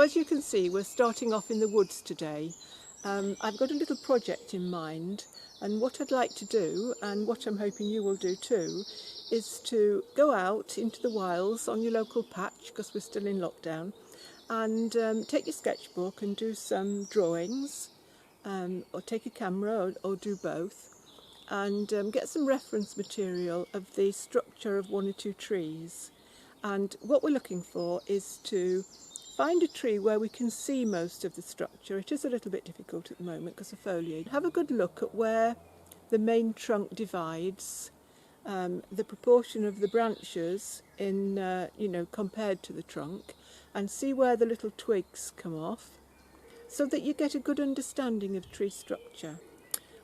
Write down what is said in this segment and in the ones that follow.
So as you can see, we're starting off in the woods today. I've got a little project in mind, and what I'd like to do, and what I'm hoping you will do too, is to go out into the wilds on your local patch, because we're still in lockdown, and take your sketchbook and do some drawings, or take a camera, or do both, and get some reference material of the structure of one or two trees. And what we're looking for is to find a tree where we can see most of the structure. It is a little bit difficult at the moment because of foliage. Have a good look at where the main trunk divides, the proportion of the branches in, compared to the trunk, and see where the little twigs come off, so that you get a good understanding of tree structure.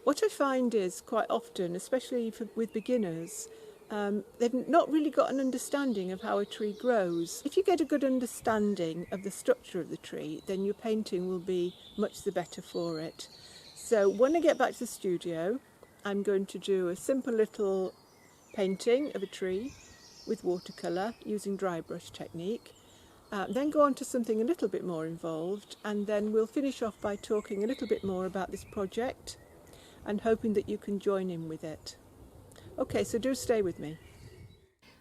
What I find is quite often, especially with beginners, they've not really got an understanding of how a tree grows. If you get a good understanding of the structure of the tree, then your painting will be much the better for it. So when I get back to the studio, I'm going to do a simple little painting of a tree with watercolour using dry brush technique, then go on to something a little bit more involved, and then we'll finish off by talking a little bit more about this project and hoping that you can join in with it. Okay, so do stay with me.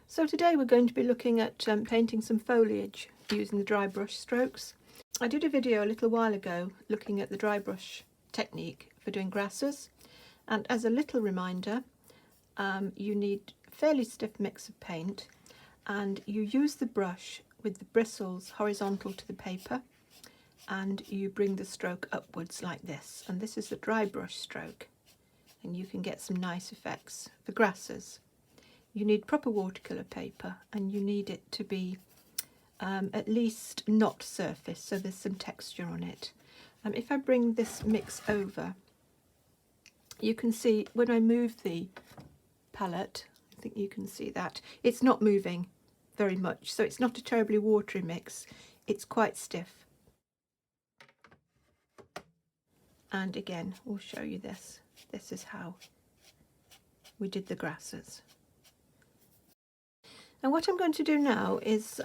So today we're going to be looking at painting some foliage using the dry brush strokes. I did a video a little while ago looking at the dry brush technique for doing grasses, and as a little reminder, you need a fairly stiff mix of paint, and you use the brush with the bristles horizontal to the paper, and you bring the stroke upwards like this, and this is the dry brush stroke. And you can get some nice effects for grasses. You need proper watercolour paper, and you need it to be at least not surface, so there's some texture on it. If I bring this mix over, you can see when I move the palette, I think you can see that, it's not moving very much, so it's not a terribly watery mix, it's quite stiff. And again, we'll show you this. This is how we did the grasses. And what I'm going to do now is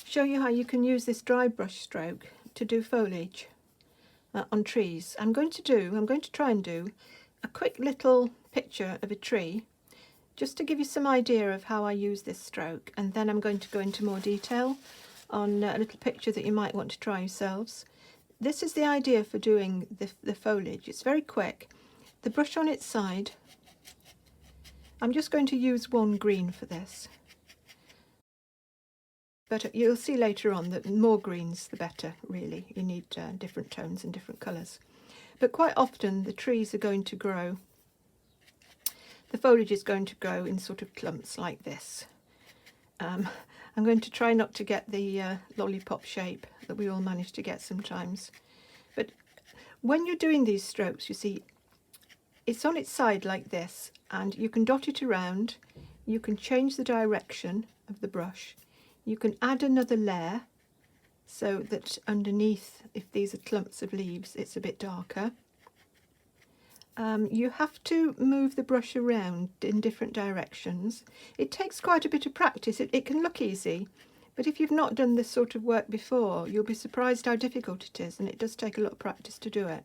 show you how you can use this dry brush stroke to do foliage on trees. I'm going to try and do a quick little picture of a tree, just to give you some idea of how I use this stroke, and then I'm going to go into more detail on a little picture that you might want to try yourselves. This is the idea for doing the foliage. It's very quick. The brush on its side, I'm just going to use one green for this, but you'll see later on that more greens the better, really. You need different tones and different colours. But quite often the trees are going to grow, the foliage is going to grow in sort of clumps like this. I'm going to try not to get the lollipop shape that we all manage to get sometimes. But when you're doing these strokes, you see, it's on its side like this, and you can dot it around, you can change the direction of the brush, you can add another layer so that underneath, if these are clumps of leaves, it's a bit darker. You have to move the brush around in different directions. It takes quite a bit of practice. It can look easy, but if you've not done this sort of work before, you'll be surprised how difficult it is, and it does take a lot of practice to do it.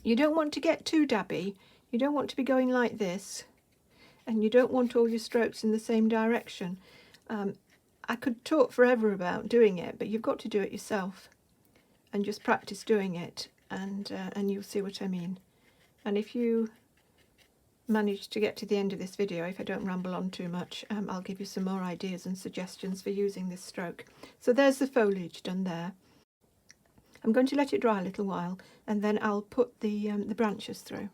You don't want to get too dabby. You don't want to be going like this, and you don't want all your strokes in the same direction. I could talk forever about doing it, but you've got to do it yourself and just practice doing it, and you'll see what I mean. And if you manage to get to the end of this video, if I don't ramble on too much, I'll give you some more ideas and suggestions for using this stroke. So there's the foliage done there. I'm going to let it dry a little while, and then I'll put the branches through.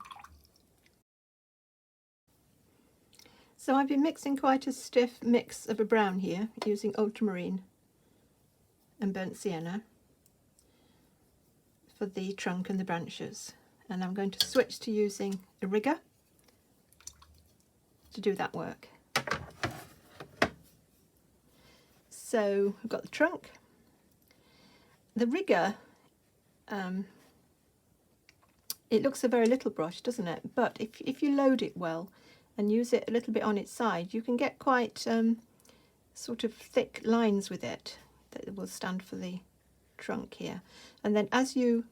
So I've been mixing quite a stiff mix of a brown here, using ultramarine and burnt sienna for the trunk and the branches. And I'm going to switch to using a rigger to do that work. So I've got the trunk. The rigger, it looks a very little brush, doesn't it? But if you load it well and use it a little bit on its side, you can get quite sort of thick lines with it that will stand for the trunk here. And then if you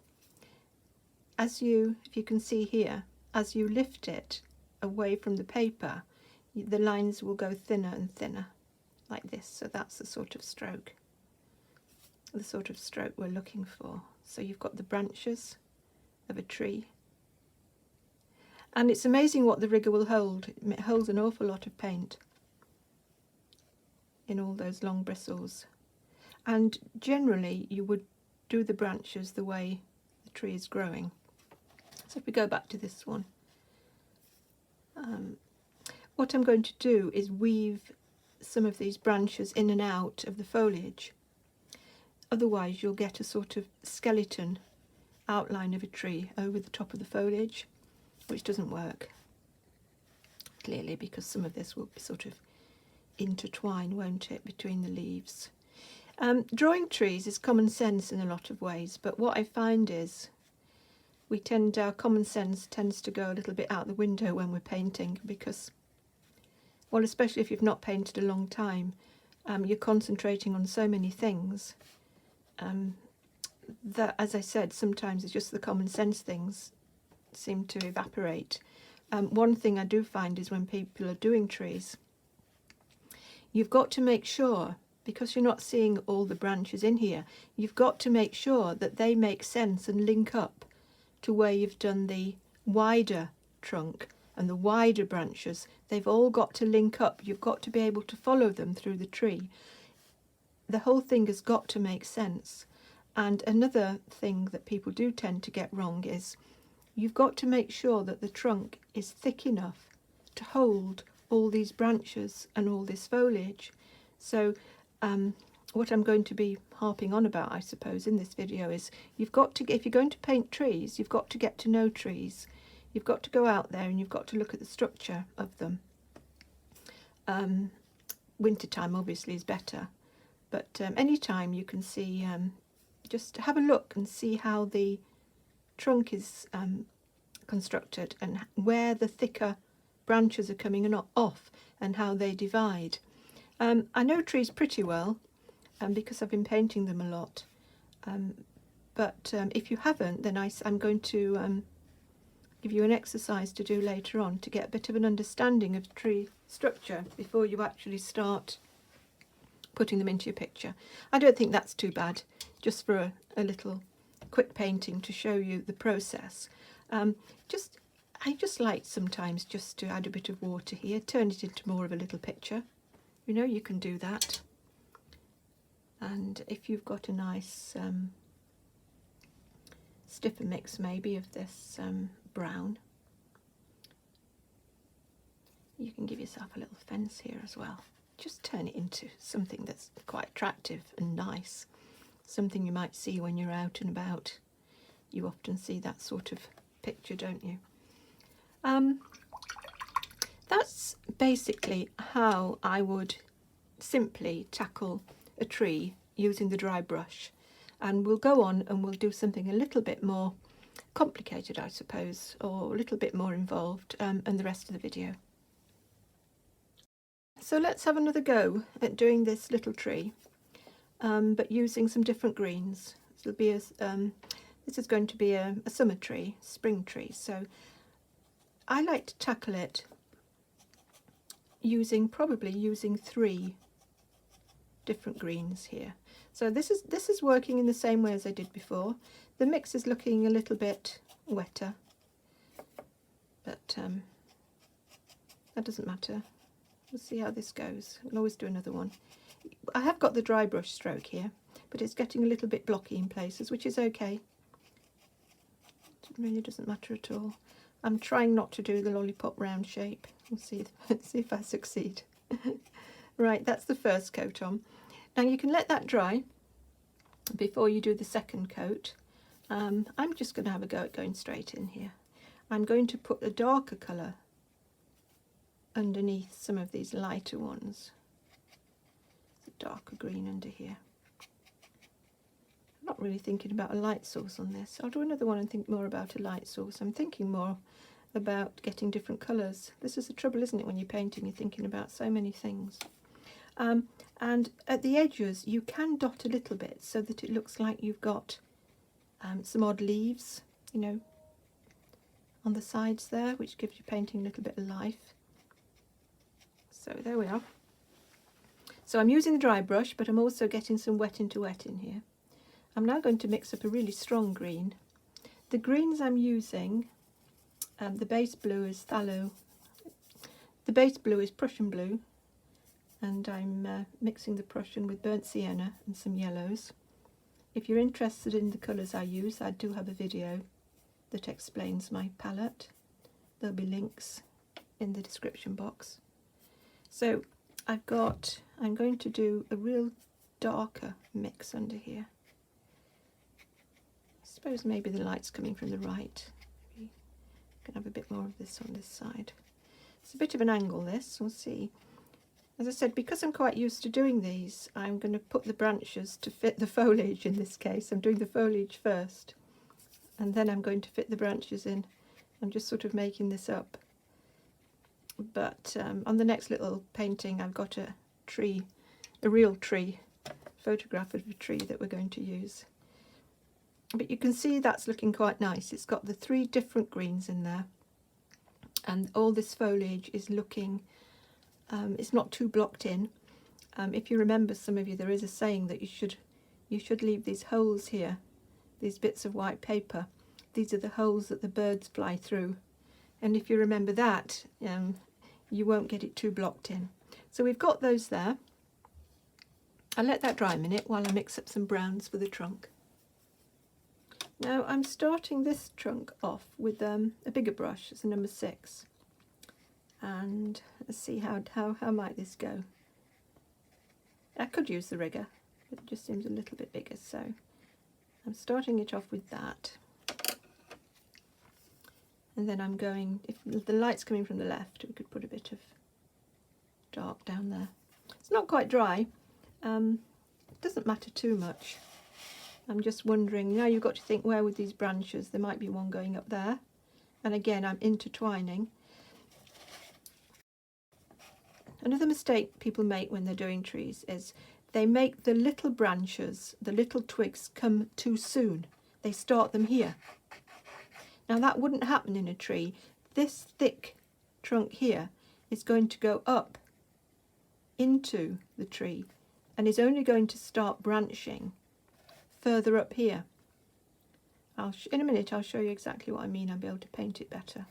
can see here, as you lift it away from the paper, the lines will go thinner and thinner like this. So that's the sort of stroke we're looking for. So you've got the branches of a tree, and it's amazing what the rigger will hold. It holds an awful lot of paint in all those long bristles, and generally you would do the branches the way the tree is growing. So if we go back to this one, what I'm going to do is weave some of these branches in and out of the foliage. Otherwise you'll get a sort of skeleton outline of a tree over the top of the foliage, which doesn't work, clearly, because some of this will be sort of intertwined, won't it, between the leaves. Drawing trees is common sense in a lot of ways, but what I find is our common sense tends to go a little bit out the window when we're painting, because, well, especially if you've not painted a long time, you're concentrating on so many things that, as I said, sometimes it's just the common sense things seem to evaporate. One thing I do find is when people are doing trees, you've got to make sure, because you're not seeing all the branches in here, you've got to make sure that they make sense and link up to where you've done the wider trunk and the wider branches. They've all got to link up. You've got to be able to follow them through the tree. The whole thing has got to make sense. And another thing that people do tend to get wrong is you've got to make sure that the trunk is thick enough to hold all these branches and all this foliage. So what I'm going to be harping on about, I suppose, in this video is you've got to, if you're going to paint trees, you've got to get to know trees. You've got to go out there and you've got to look at the structure of them. Wintertime obviously is better, but any time you can see, just have a look and see how the trunk is constructed and where the thicker branches are coming off and how they divide. I know trees pretty well because I've been painting them a lot, but if you haven't, then I'm going to give you an exercise to do later on to get a bit of an understanding of tree structure before you actually start putting them into your picture. I don't think that's too bad, just for a little quick painting to show you the process. I just like sometimes just to add a bit of water here, turn it into more of a little picture. You know, you can do that. And if you've got a nice stiffer mix maybe of this brown, you can give yourself a little fence here as well. Just turn it into something that's quite attractive and nice, something you might see when you're out and about. You often see that sort of picture, don't you? That's basically how I would simply tackle a tree using the dry brush, and we'll go on and we'll do something a little bit more complicated, I suppose, or a little bit more involved in the rest of the video. So let's have another go at doing this little tree, but using some different greens. This is going to be a summer tree, spring tree, so I like to tackle it probably using 3 different greens here. So this is working in the same way as I did before. The mix is looking a little bit wetter, but that doesn't matter. We'll see how this goes. We'll always do another one. I have got the dry brush stroke here, but it's getting a little bit blocky in places, which is okay. It really doesn't matter at all. I'm trying not to do the lollipop round shape. We'll see if I succeed. Right, that's the first coat on. Now you can let that dry before you do the second coat. I'm just going to have a go at going straight in here. I'm going to put a darker colour underneath some of these lighter ones. It's a darker green under here. I'm not really thinking about a light source on this. I'll do another one and think more about a light source. I'm thinking more about getting different colours. This is the trouble, isn't it, when you're painting, you're thinking about so many things. And at the edges you can dot a little bit so that it looks like you've got some odd leaves, you know, on the sides there, which gives your painting a little bit of life. So there we are. So I'm using the dry brush, but I'm also getting some wet into wet in here. I'm now going to mix up a really strong green. The greens I'm using, the base blue is phthalo. The base blue is Prussian blue, and I'm mixing the Prussian with burnt sienna and some yellows. If you're interested in the colours I use, I do have a video that explains my palette. There'll be links in the description box. So I'm going to do a real darker mix under here. I suppose maybe the light's coming from the right. Maybe I can have a bit more of this on this side. It's a bit of an angle, this, we'll see. As I said, because I'm quite used to doing these, I'm going to put the branches to fit the foliage in this case. I'm doing the foliage first, and then I'm going to fit the branches in. I'm just sort of making this up. But on the next little painting, I've got a tree, a real tree, photograph of a tree that we're going to use. But you can see that's looking quite nice. It's got the 3 different greens in there, and all this foliage is looking, it's not too blocked in. If you remember, some of you, there is a saying that you should leave these holes here, these bits of white paper. These are the holes that the birds fly through, and if you remember that, you won't get it too blocked in. So we've got those there. I'll let that dry a minute while I mix up some browns for the trunk. Now I'm starting this trunk off with a bigger brush. It's a number 6, and let's see how might this go. I could use the rigger, but it just seems a little bit bigger, so I'm starting it off with that. And then I'm going, if the light's coming from the left, we could put a bit of dark down there. It's not quite dry. It doesn't matter too much. I'm just wondering, now you've got to think, where with these branches, there might be one going up there. And again, I'm intertwining. Another mistake people make when they're doing trees is they make the little branches, the little twigs, come too soon. They start them here. Now that wouldn't happen in a tree. This thick trunk here is going to go up into the tree and is only going to start branching further up here. In a minute I'll show you exactly what I mean. I'll be able to paint it better.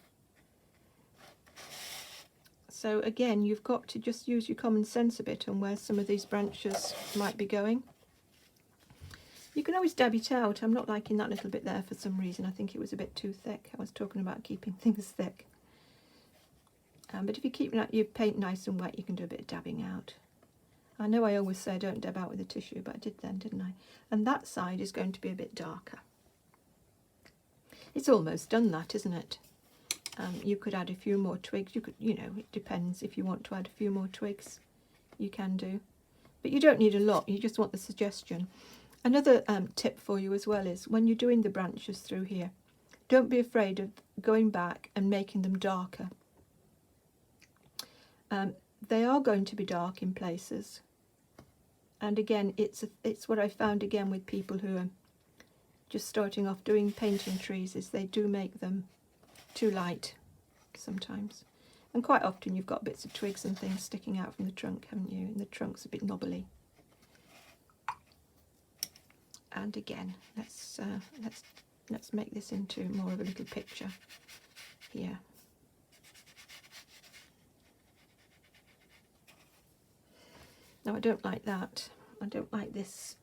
So again, you've got to just use your common sense a bit on where some of these branches might be going. You can always dab it out. I'm not liking that little bit there for some reason. I think it was a bit too thick. I was talking about keeping things thick. But if you keep your paint nice and wet, you can do a bit of dabbing out. I know I always say I don't dab out with a tissue, but I did then, didn't I? And that side is going to be a bit darker. It's almost done, that, isn't it? You could add a few more twigs. You could, you know, it depends. If you want to add a few more twigs, you can do. But you don't need a lot. You just want the suggestion. Another tip for you as well is when you're doing the branches through here, don't be afraid of going back and making them darker. They are going to be dark in places, and again, it's what I found again with people who are just starting off doing painting trees, is they do make them too light sometimes, and quite often you've got bits of twigs and things sticking out from the trunk, haven't you? And the trunk's a bit knobbly. And again, let's make this into more of a little picture here. Now I don't like that. I don't like this.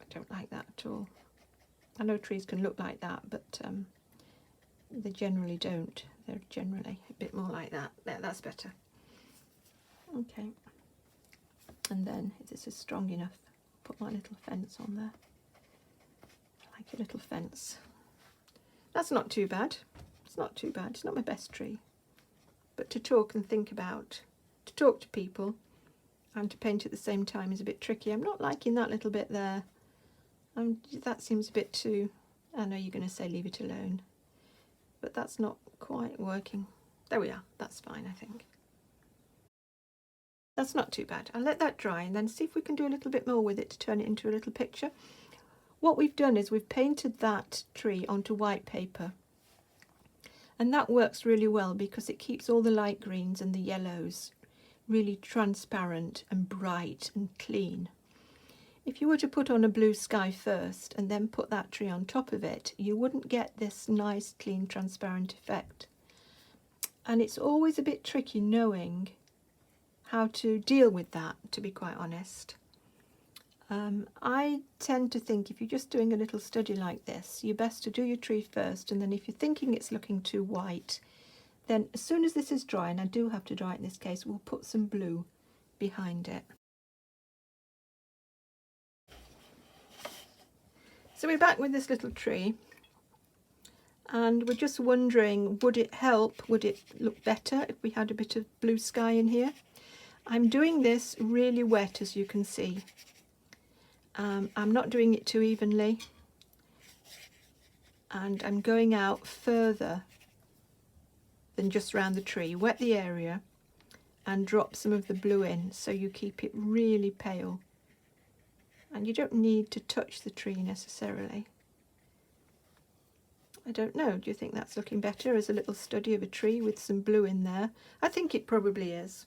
I don't like that at all. I know trees can look like that, but they generally don't. They're generally a bit more like that. There, that's better. Okay. And then, if this is strong enough, put my little fence on there. I like a little fence. That's not too bad. It's not too bad. It's not my best tree. But to talk and think about, to talk to people and to paint at the same time is a bit tricky. I'm not liking that little bit there. That seems a bit too... I know you're going to say leave it alone. But that's not quite working. There we are. That's fine, I think. That's not too bad. I'll let that dry and then see if we can do a little bit more with it to turn it into a little picture. What we've done is we've painted that tree onto white paper, and that works really well because it keeps all the light greens and the yellows really transparent and bright and clean. If you were to put on a blue sky first and then put that tree on top of it, you wouldn't get this nice clean transparent effect. And it's always a bit tricky knowing how to deal with that, to be quite honest. I tend to think if you're just doing a little study like this, you're best to do your tree first, and then if you're thinking it's looking too white, then as soon as this is dry, and I do have to dry it in this case, we'll put some blue behind it. So we're back with this little tree, and we're just wondering, would it help, would it look better if we had a bit of blue sky in here? I'm doing this really wet, as you can see. I'm not doing it too evenly, and I'm going out further than just around the tree. Wet the area and drop some of the blue in so you keep it really pale. And you don't need to touch the tree necessarily. I don't know, do you think that's looking better as a little study of a tree with some blue in there? I think it probably is.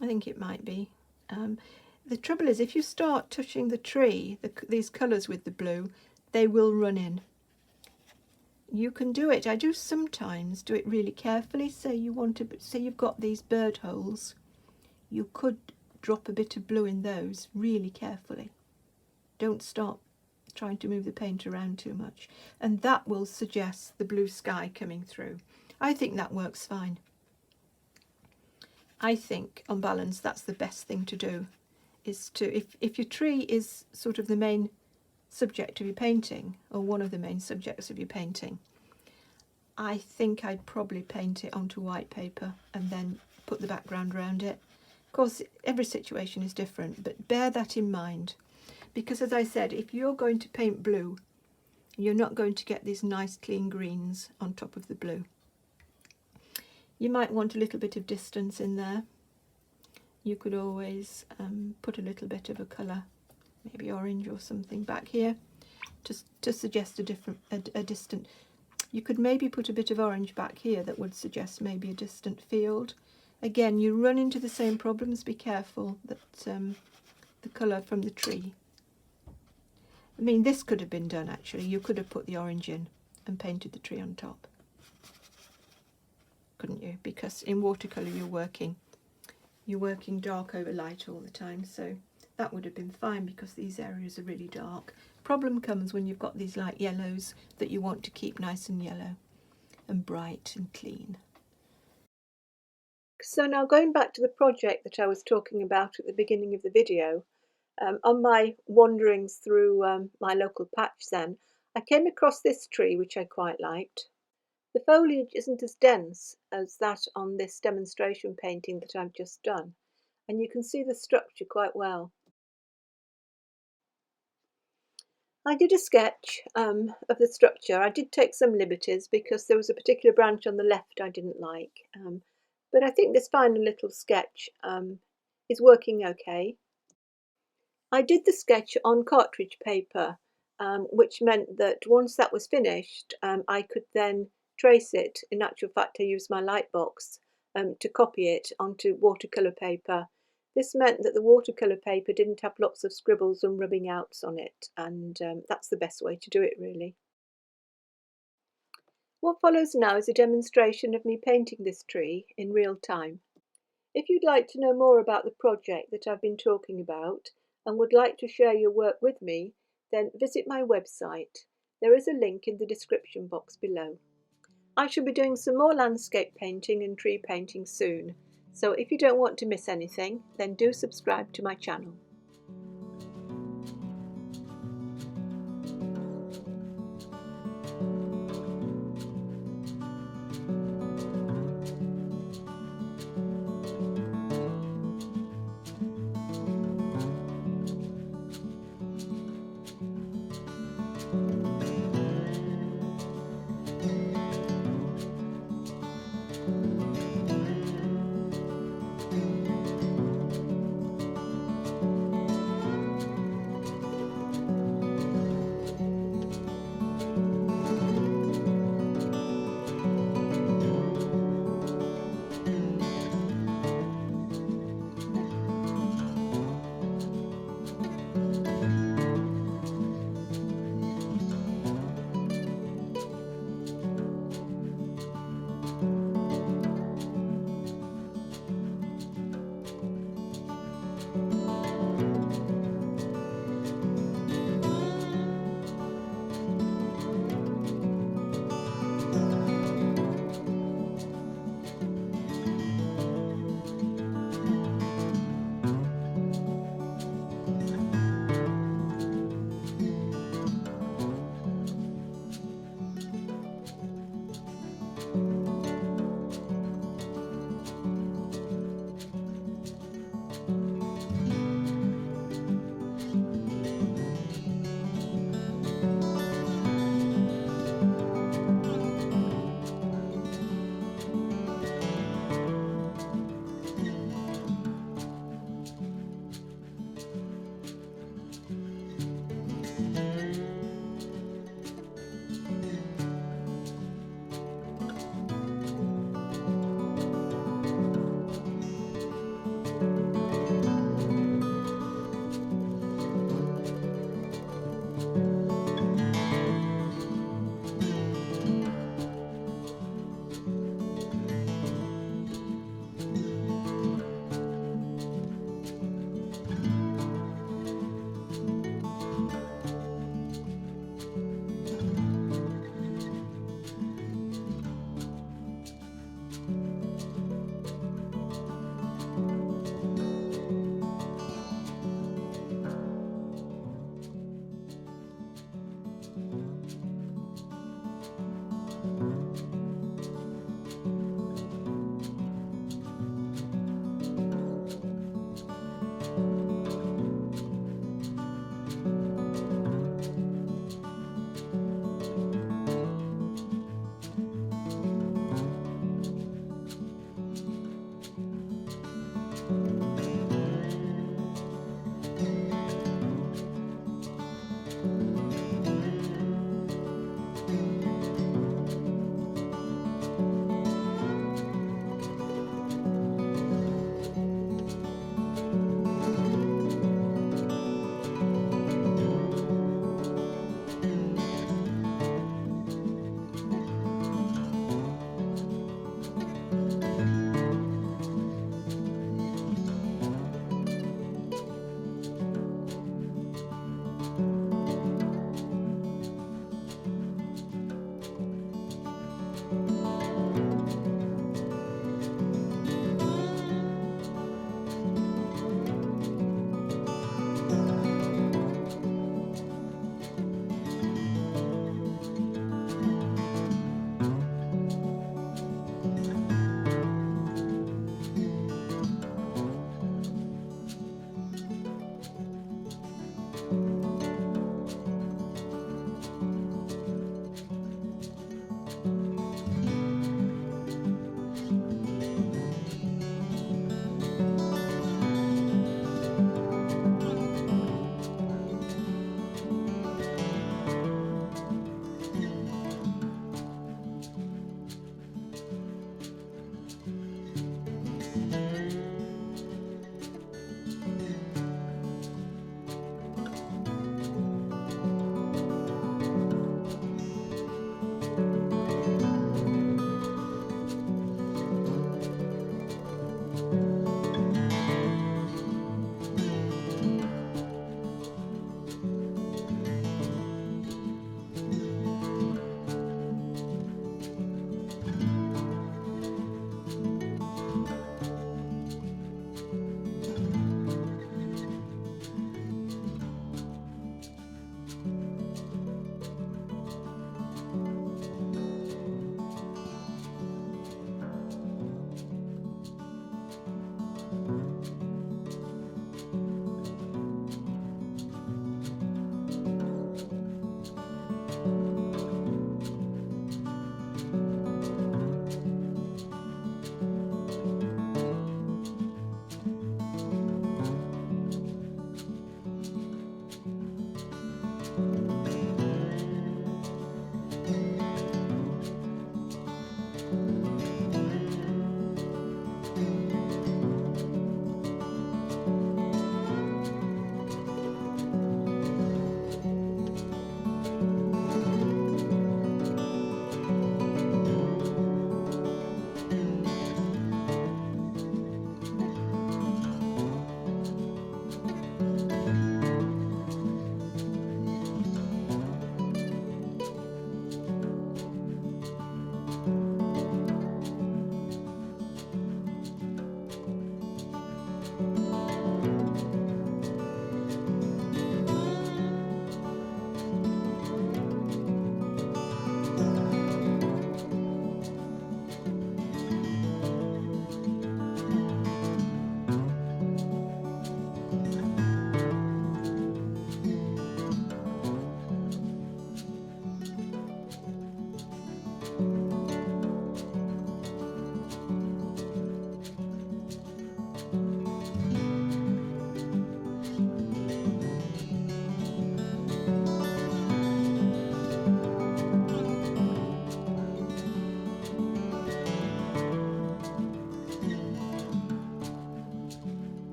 I think it might be. The trouble is, if you start touching the tree, these colours with the blue, they will run in. You can do it. I do sometimes do it really carefully. Say you've got these bird holes, you could drop a bit of blue in those really carefully. Don't stop trying to move the paint around too much, and that will suggest the blue sky coming through. I think that works fine. I think on balance that's the best thing to do, is to, if your tree is sort of the main subject of your painting, or one of the main subjects of your painting, I think I'd probably paint it onto white paper and then put the background around it. Of course, every situation is different, but bear that in mind, because as I said, if you're going to paint blue, you're not going to get these nice clean greens on top of the blue. You might want a little bit of distance in there. You could always put a little bit of a colour, maybe orange or something back here, just to suggest a distant. You could maybe put a bit of orange back here that would suggest maybe a distant field. Again, you run into the same problems. Be careful that the colour from the tree. I mean, this could have been done actually. You could have put the orange in and painted the tree on top, couldn't you? Because in watercolour you're working dark over light all the time, so that would have been fine because these areas are really dark. Problem comes when you've got these light yellows that you want to keep nice and yellow and bright and clean. So now going back to the project that I was talking about at the beginning of the video, on my wanderings through my local patch then, I came across this tree which I quite liked. The foliage isn't as dense as that on this demonstration painting that I've just done, and you can see the structure quite well. I did a sketch of the structure. I did take some liberties because there was a particular branch on the left I didn't like, but I think this final little sketch is working okay. I did the sketch on cartridge paper, which meant that once that was finished, I could then trace it. In actual fact, I used my lightbox to copy it onto watercolour paper. This meant that the watercolour paper didn't have lots of scribbles and rubbing outs on it, and that's the best way to do it, really. What follows now is a demonstration of me painting this tree in real time. If you'd like to know more about the project that I've been talking about and would like to share your work with me, then visit my website. There is a link in the description box below. I shall be doing some more landscape painting and tree painting soon, so if you don't want to miss anything, then do subscribe to my channel.